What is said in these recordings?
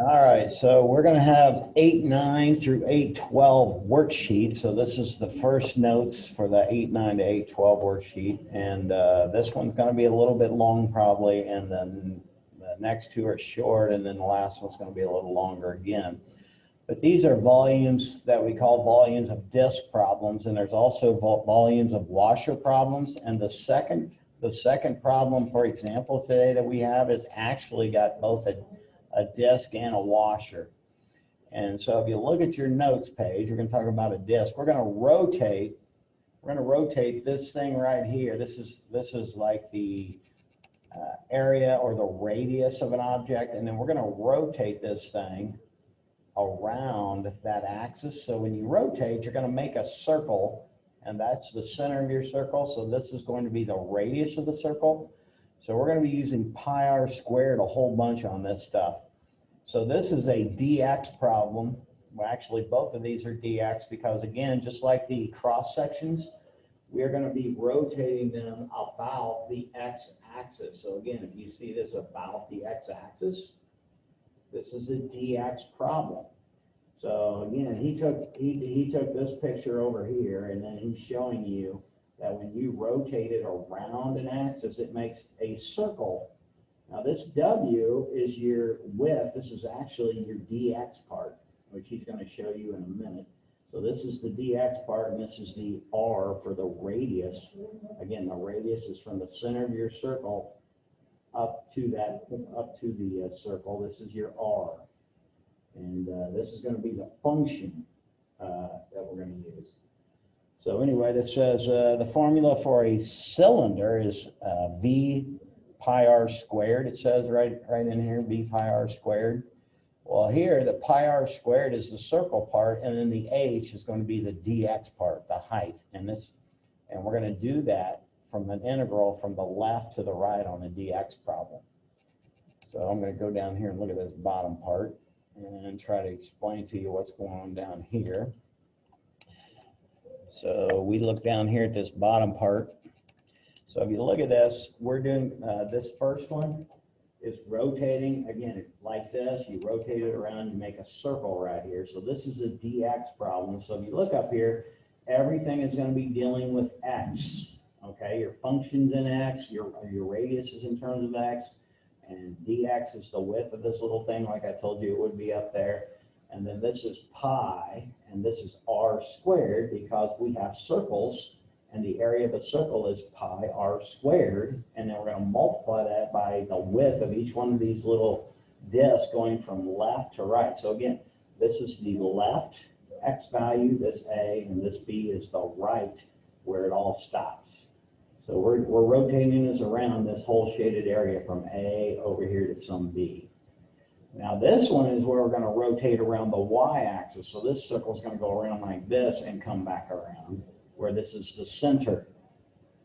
All right, so we're going to have 8.9 through 8.12 worksheet. So this is the first notes for the 8.9 to 8.12 worksheet. And this one's going to be a little bit long probably, and then the next two are short, and then the last one's going to be a little longer again. But these are volumes that we call volumes of disk problems, and there's also volumes of washer problems. And the second problem, for example, today that we have is actually got both a disk and a washer. And so if you look at your notes page, we're going to talk about a disk. We're going to rotate this thing right here. This is like the area or the radius of an object, and then we're going to rotate this thing around that axis. So when you rotate, you're going to make a circle, and that's the center of your circle. So this is going to be the radius of the circle. So we're going to be using pi r squared a whole bunch on this stuff. So this is a dx problem. Well, actually, both of these are dx because, again, just like the cross sections, we're going to be rotating them about the x-axis. So again, if you see this about the x-axis, this is a dx problem. So again, he took this picture over here, and then he's showing you that when you rotate it around an axis, it makes a circle. Now this W is your width. This is actually your dx part, which he's going to show you in a minute. So this is the dx part, and this is the R for the radius. Again, the radius is from the center of your circle up to the circle. This is your R. And this is going to be the function that we're going to use. So anyway, this says the formula for a cylinder is V pi r squared. It says right in here, V pi r squared. Well, here the pi r squared is the circle part, and then the H is going to be the dx part, the height. And we're going to do that from an integral from the left to the right on a dx problem. So I'm going to go down here and look at this bottom part and try to explain to you what's going on down here. So we look down here at this bottom part. So if you look at this, we're doing this first one is rotating, again, like this. You rotate it around, you make a circle right here. So this is a dx problem. So if you look up here, everything is going to be dealing with x. Okay, your function's in x, your radius is in terms of x, and dx is the width of this little thing, like I told you it would be up there. And then this is pi, and this is r squared, because we have circles, and the area of a circle is pi r squared, and then we're going to multiply that by the width of each one of these little discs going from left to right. So again, this is the left x value, this A, and this B is the right, where it all stops. So we're rotating this around this whole shaded area from A over here to some B. Now this one is where we're going to rotate around the y-axis. So this circle is going to go around like this and come back around, where this is the center.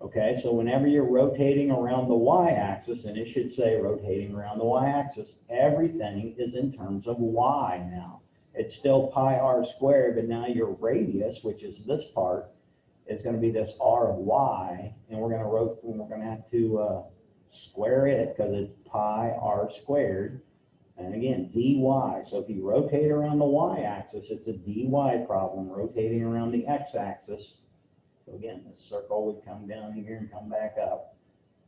Okay, so whenever you're rotating around the y-axis, and it should say rotating around the y-axis, everything is in terms of y now. It's still pi r squared, but now your radius, which is this part, is going to be this r of y, and we're going to have to square it because it's pi r squared. And again, dy. So if you rotate around the y-axis, it's a dy problem. Rotating around the x-axis. So again, this circle would come down here and come back up.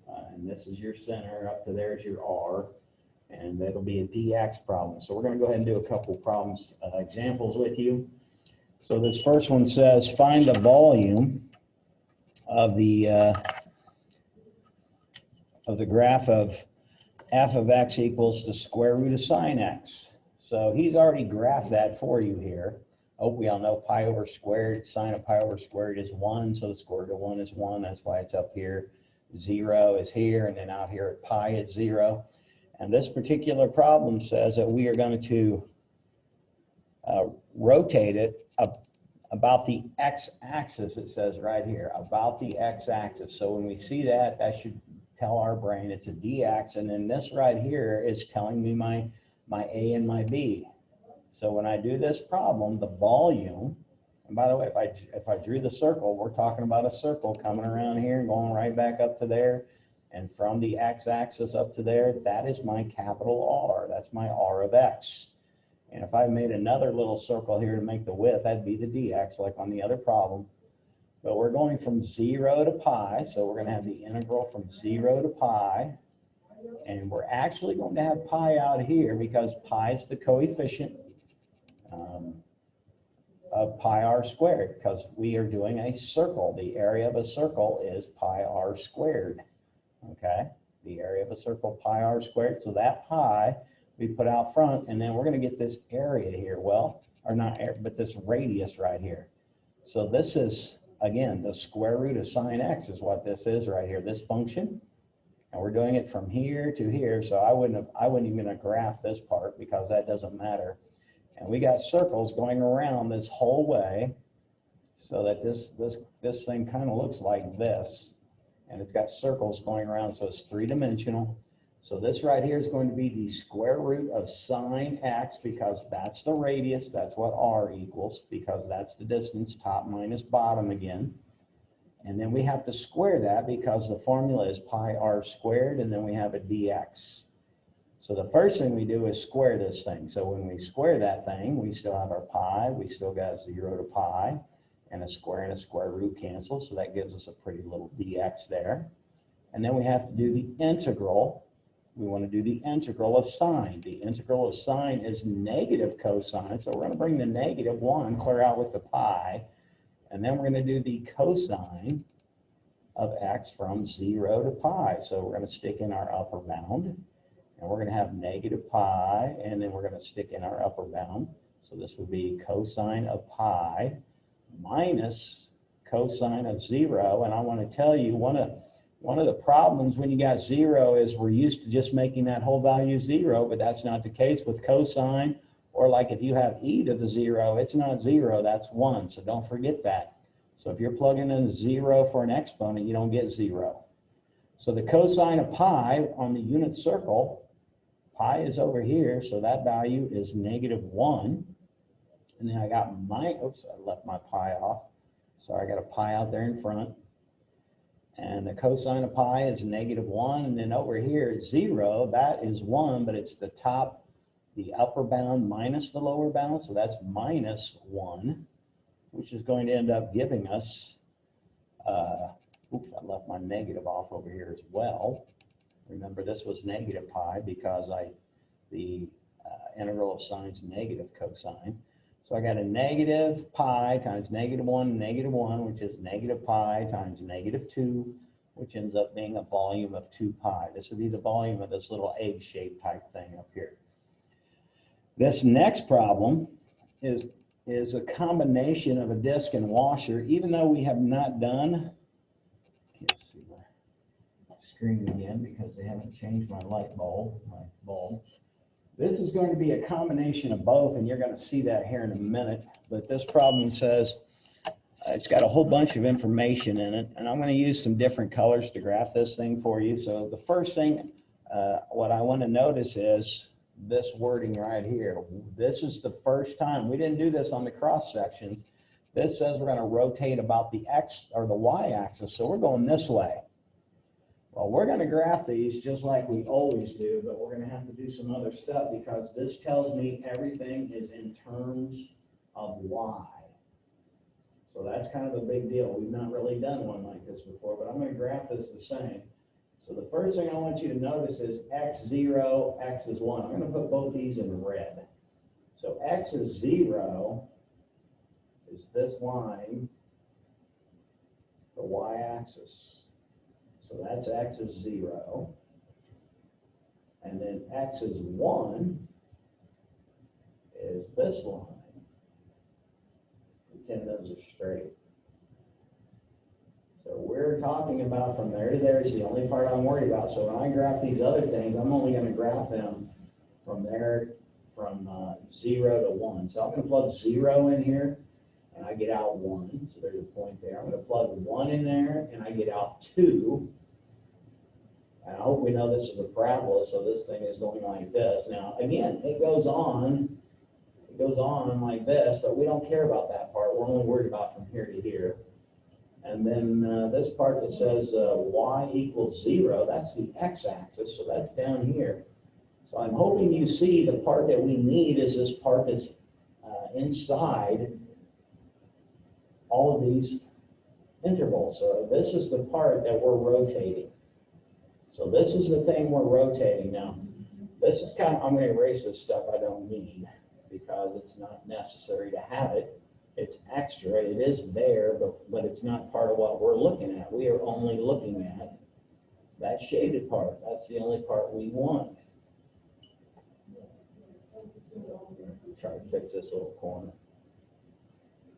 And this is your center. Up to there is your r. And that'll be a dx problem. So we're going to go ahead and do a couple problems, examples with you. So this first one says, find the volume of the graph of f of x equals the square root of sine x. So he's already graphed that for you here. Oh, we all know pi over squared, sine of pi over squared is 1, so the square root of 1 is 1. That's why it's up here. 0 is here, and then out here at pi it's 0. And this particular problem says that we are going to rotate it about the x-axis. It says right here, about the x-axis. So when we see that, that should tell our brain it's a dx, and then this right here is telling me my A and my B. So when I do this problem, the volume, and by the way, if I drew the circle, we're talking about a circle coming around here and going right back up to there, and from the x-axis up to there, that is my capital R. That's my R of x. And if I made another little circle here to make the width, that'd be the dx, like on the other problem. But we're going from 0 to pi, so we're going to have the integral from 0 to pi. And we're actually going to have pi out here because pi is the coefficient of pi r squared, because we are doing a circle. The area of a circle is pi r squared. Okay, the area of a circle, pi r squared. So that pi we put out front, and then we're going to get this area here. Well, or not area, but this radius right here. So this is, again, the square root of sine x is what this is right here, this function. And we're doing it from here to here, so I wouldn't even graph this part because that doesn't matter. And we got circles going around this whole way, so that this thing kind of looks like this, and it's got circles going around, so it's three-dimensional. So this right here is going to be the square root of sine x, because that's the radius, that's what r equals, because that's the distance, top minus bottom again. And then we have to square that because the formula is pi r squared, and then we have a dx. So the first thing we do is square this thing. So when we square that thing, we still have our pi, we still got 0 to pi, and a square root cancel, so that gives us a pretty little dx there. And then we have to do the integral. We want to do the integral of sine. The integral of sine is negative cosine, so we're going to bring the negative 1 clear out with the pi, and then we're going to do the cosine of x from 0 to pi. So we're going to stick in our upper bound, and we're going to have negative pi, and then we're going to stick in our upper bound. So this would be cosine of pi minus cosine of 0. And I want to tell you, one of the problems when you got 0 is we're used to just making that whole value 0, but that's not the case with cosine. Or like if you have e to the 0, it's not 0, that's 1. So don't forget that. So if you're plugging in 0 for an exponent, you don't get 0. So the cosine of pi on the unit circle, pi is over here, so that value is negative 1. And then I got oops, I left my pi off. Sorry, I got a pi out there in front. And the cosine of pi is negative 1. And then over here it's 0, that is 1, but it's the upper bound minus the lower bound, so that's minus 1, which is going to end up giving us, oops, I left my negative off over here as well. Remember, this was negative pi because the integral of sine is negative cosine. So I got a negative pi times negative 1, which is negative pi times negative 2, which ends up being a volume of 2 pi. This would be the volume of this little egg-shaped type thing up here. This next problem is a combination of a disc and washer, even though we have not done, can't see my screen again because they haven't changed my light bulb, This is going to be a combination of both, and you're going to see that here in a minute. But this problem says it's got a whole bunch of information in it, and I'm going to use some different colors to graph this thing for you. So the first thing, what I want to notice is this wording right here. This is the first time. We didn't do this on the cross sections. This says we're going to rotate about the x or the y axis, so we're going this way. Well, we're going to graph these just like we always do, but we're going to have to do some other stuff because this tells me everything is in terms of y. So that's kind of a big deal. We've not really done one like this before, but I'm going to graph this the same. So the first thing I want you to notice is x0, x is 1. I'm going to put both these in red. So x is 0 is this line, the y-axis. So that's x is 0. And then x is 1 is this line. Pretend those are straight. So we're talking about from there to there is the only part I'm worried about. So when I graph these other things, I'm only going to graph them from there, from 0 to 1. So I'm going to plug 0 in here, and I get out 1. So there's a point there. I'm going to plug 1 in there, and I get out 2. And I hope we know this is a parabola, so this thing is going like this. Now, again, it goes on like this, but we don't care about that part. We're only worried about from here to here. And then this part that says y equals 0, that's the x-axis, so that's down here. So I'm hoping you see the part that we need is this part that's inside all of these intervals. So this is the part that we're rotating. So this is the thing we're rotating now. This is kind of, I'm going to erase this stuff I don't need because it's not necessary to have it. It's extra, it is there, but it's not part of what we're looking at. We are only looking at that shaded part. That's the only part we want. Try to fix this little corner.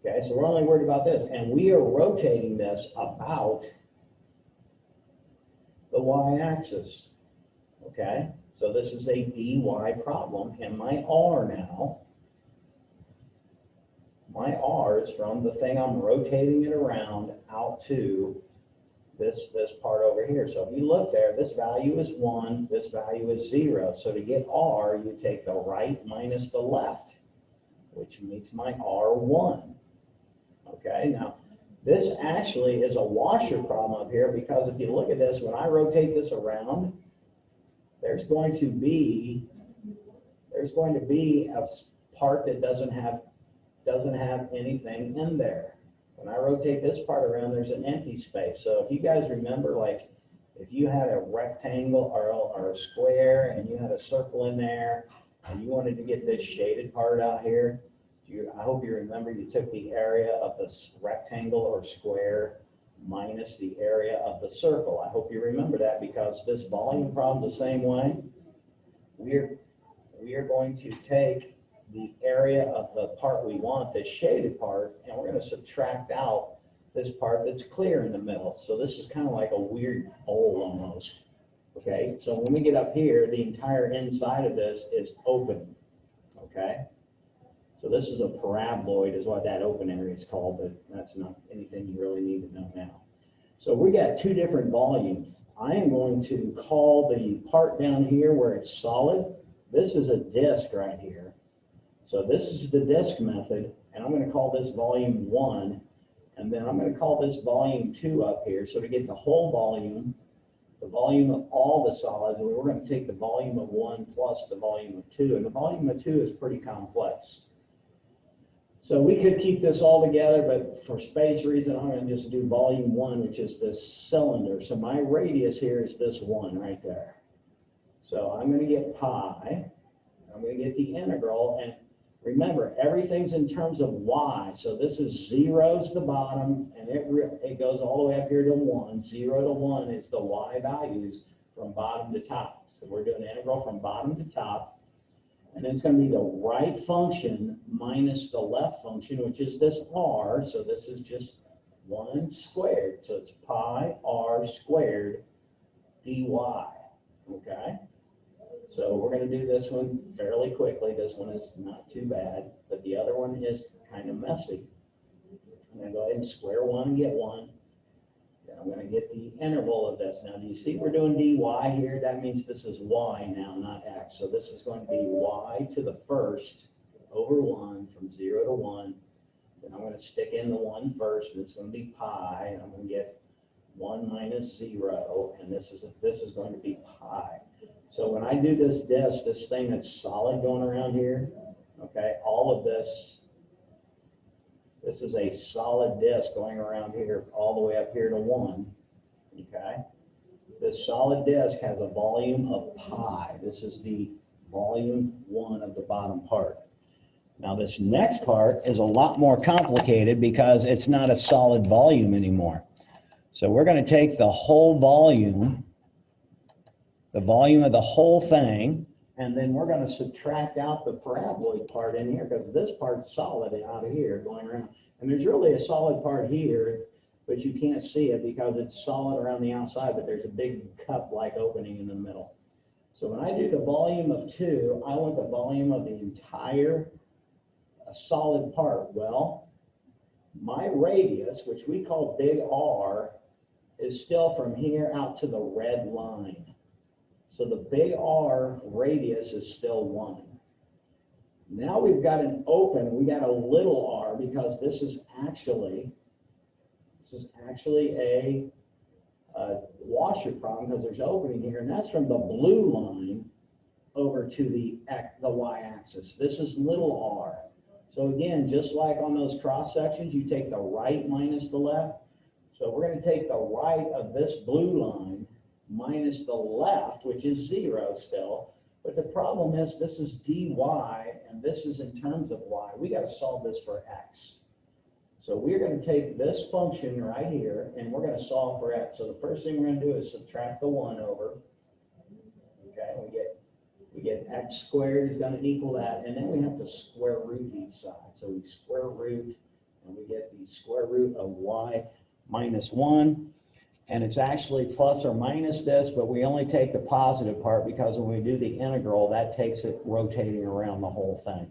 Okay, so we're only worried about this, and we are rotating this about the y-axis. Okay, so this is a dy problem, and my r now, my r is from the thing I'm rotating it around out to this part over here. So if you look there, this value is 1, this value is 0. So to get r, you take the right minus the left, which makes my r1. Okay, now this actually is a washer problem up here because if you look at this, when I rotate this around, there's going to be a part that doesn't have anything in there. When I rotate this part around, there's an empty space. So if you guys remember, like if you had a rectangle or a square and you had a circle in there and you wanted to get this shaded part out here, I hope you remember you took the area of this rectangle or square minus the area of the circle. I hope you remember that because this volume problem the same way. We are going to take the area of the part we want, this shaded part, and we're going to subtract out this part that's clear in the middle. So this is kind of like a weird bowl almost. Okay, so when we get up here, the entire inside of this is open. Okay. So this is a paraboloid is what that open area is called, but that's not anything you really need to know now. So we got two different volumes. I am going to call the part down here where it's solid. This is a disk right here. So this is the disk method, and I'm going to call this volume 1, and then I'm going to call this volume 2 up here. So to get the whole volume, the volume of all the solids, we're going to take the volume of 1 plus the volume of 2, and the volume of 2 is pretty complex. So we could keep this all together, but for space reason, I'm going to just do volume 1, which is this cylinder. So my radius here is this 1 right there. So I'm going to get pi. I'm going to get the integral, and remember, everything's in terms of y. So this is 0's the bottom, and it goes all the way up here to 1. 0 to 1 is the y values from bottom to top. So we're doing integral from bottom to top. And then it's going to be the right function minus the left function, which is this r. So this is just 1 squared. So it's pi r squared dy. Okay? So we're going to do this one fairly quickly. This one is not too bad, but the other one is kind of messy. I'm going to go ahead and square 1 and get 1. Then I'm going to get the interval of this. Now, do you see we're doing dy here? That means this is y now, not x. So this is going to be y to the first over 1 from 0 to 1. Then I'm going to stick in the 1 first, and it's going to be pi, and I'm going to get 1 minus 0, and this is going to be pi. So when I do this disk, this thing that's solid going around here, okay, all of this is a solid disk going around here all the way up here to 1, okay? This solid disk has a volume of pi. This is the volume 1 of the bottom part. Now this next part is a lot more complicated because it's not a solid volume anymore. So we're going to take the whole volume, the volume of the whole thing, and then we're going to subtract out the paraboloid part in here because this part's solid out of here going around. And there's really a solid part here, but you can't see it because it's solid around the outside, but there's a big cup-like opening in the middle. So when I do the volume of 2, I want the volume of the entire solid part. Well, my radius, which we call big R, is still from here out to the red line. So the big R radius is still 1. Now we've got an open, we got a little r because this is actually a washer problem because there's opening here, and that's from the blue line over over to the y-axis. This is little r. So again, just like on those cross sections, you take the right minus the left. So we're going to take the right of this blue line minus the left, which is 0 still. But the problem is this is dy, and this is in terms of y. We got to solve this for x. So we're going to take this function right here, and we're going to solve for x. So the first thing we're going to do is subtract the 1 over. Okay, we get x squared is going to equal that, and then we have to square root each side. So we square root, and we get the square root of y minus 1. And it's actually plus or minus this, but we only take the positive part because when we do the integral, that takes it rotating around the whole thing.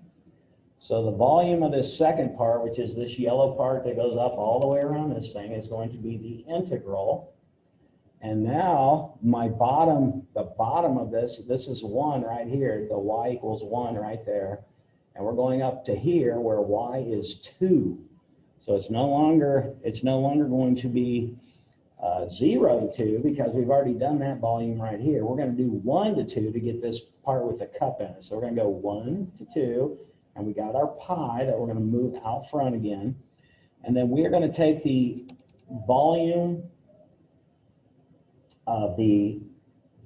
So the volume of this second part, which is this yellow part that goes up all the way around this thing, is going to be the integral. And now the bottom of this is 1 right here, the y equals 1 right there. And we're going up to here where y is 2. So it's no longer going to be 0 to 2 because we've already done that volume right here. We're going to do 1 to 2 to get this part with the cup in it. So we're going to go 1 to 2, and we got our pi that we're going to move out front again. And then we're going to take the volume of the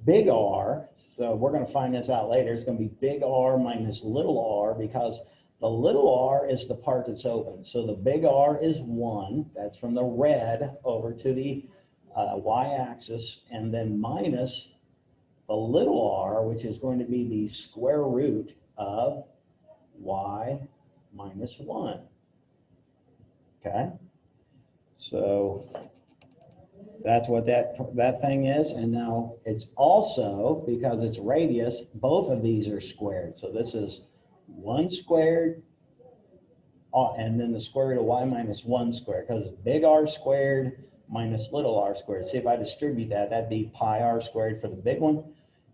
big R. So we're going to find this out later. It's going to be big R minus little r because the little r is the part that's open. So the big R is 1. That's from the red over to the y-axis, and then minus the little r, which is going to be the square root of y minus 1. Okay? So that's what that thing is. And now it's also, because it's radius, both of these are squared. So this is 1 squared, and then the square root of y minus 1 squared, because big R squared minus little r squared. See, if I distribute that, that'd be pi r squared for the big one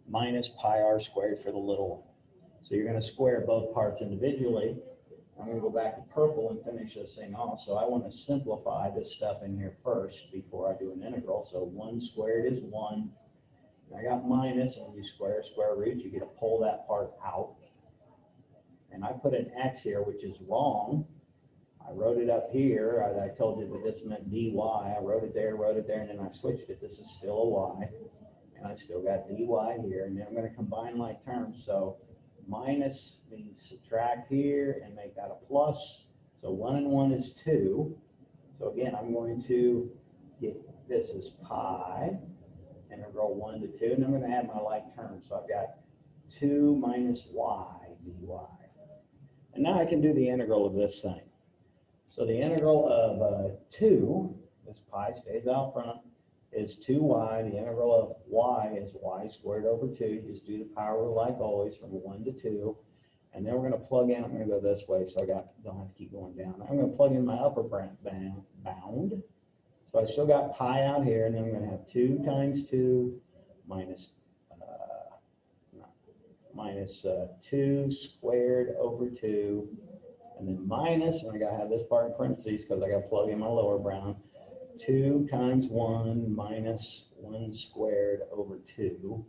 minus pi r squared for the little one. So you're going to square both parts individually. I'm going to go back to purple and finish this thing off. So I want to simplify this stuff in here first before I do an integral. So 1 squared is 1. And I got minus, and when you square root, you get to pull that part out. And I put an x here, which is wrong. I wrote it up here. I told you that this meant dy. I wrote it there, and then I switched it. This is still a y. And I still got dy here. And then I'm going to combine like terms. So minus means subtract here and make that a plus. So 1 and 1 is 2. So again, I'm going to get this as pi, integral 1 to 2. And I'm going to add my like terms. So I've got 2 minus y dy. And now I can do the integral of this thing. So the integral of 2, this pi stays out front, is 2y. The integral of y is y squared over 2. You just do the power rule like always from 1 to 2. And then we're going to plug in. I'm going to go this way so I don't have to keep going down. I'm going to plug in my upper bound. So I still got pi out here, and then I'm going to have 2 times 2 minus 2 squared over 2, and then minus, and I got to have this part in parentheses because I got to plug in my lower bound, 2 times 1 minus 1 squared over 2,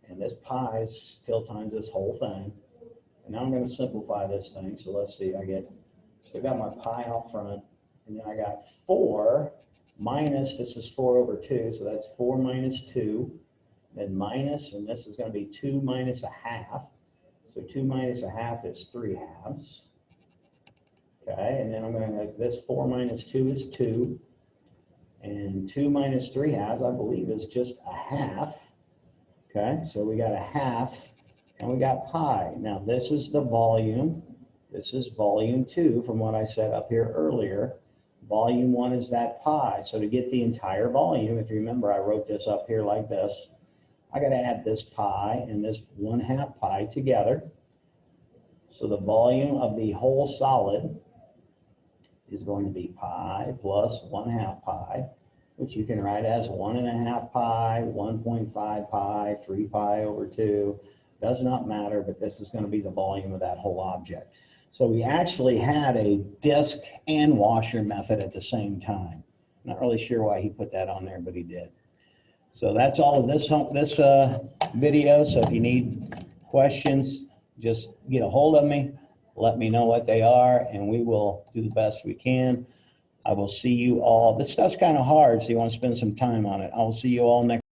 and this pi still times this whole thing. And now I'm going to simplify this thing. So let's see, still got my pi out front, and then I got 4 minus, this is 4 over 2, so that's 4 minus 2. Then minus, and this is going to be 2 minus a half. So 2 minus a half is 3 halves. Okay, and then I'm going to make this 4 minus 2 is 2. And 2 minus 3 halves, I believe, is just a half. Okay, so we got a half, and we got pi. Now this is the volume. This is volume 2 from what I said up here earlier. Volume 1 is that pi. So to get the entire volume, if you remember, I wrote this up here like this. I got to add this pi and this 1/2 pi together. So the volume of the whole solid is going to be pi plus 1/2 pi, which you can write as 1.5 pi, 1.5 pi, 3 pi over 2. Does not matter, but this is going to be the volume of that whole object. So we actually had a disk and washer method at the same time. Not really sure why he put that on there, but he did. So that's all of this video. So if you need questions, just get a hold of me, let me know what they are, and we will do the best we can. I will see you all. This stuff's kind of hard, so you want to spend some time on it. I will see you all next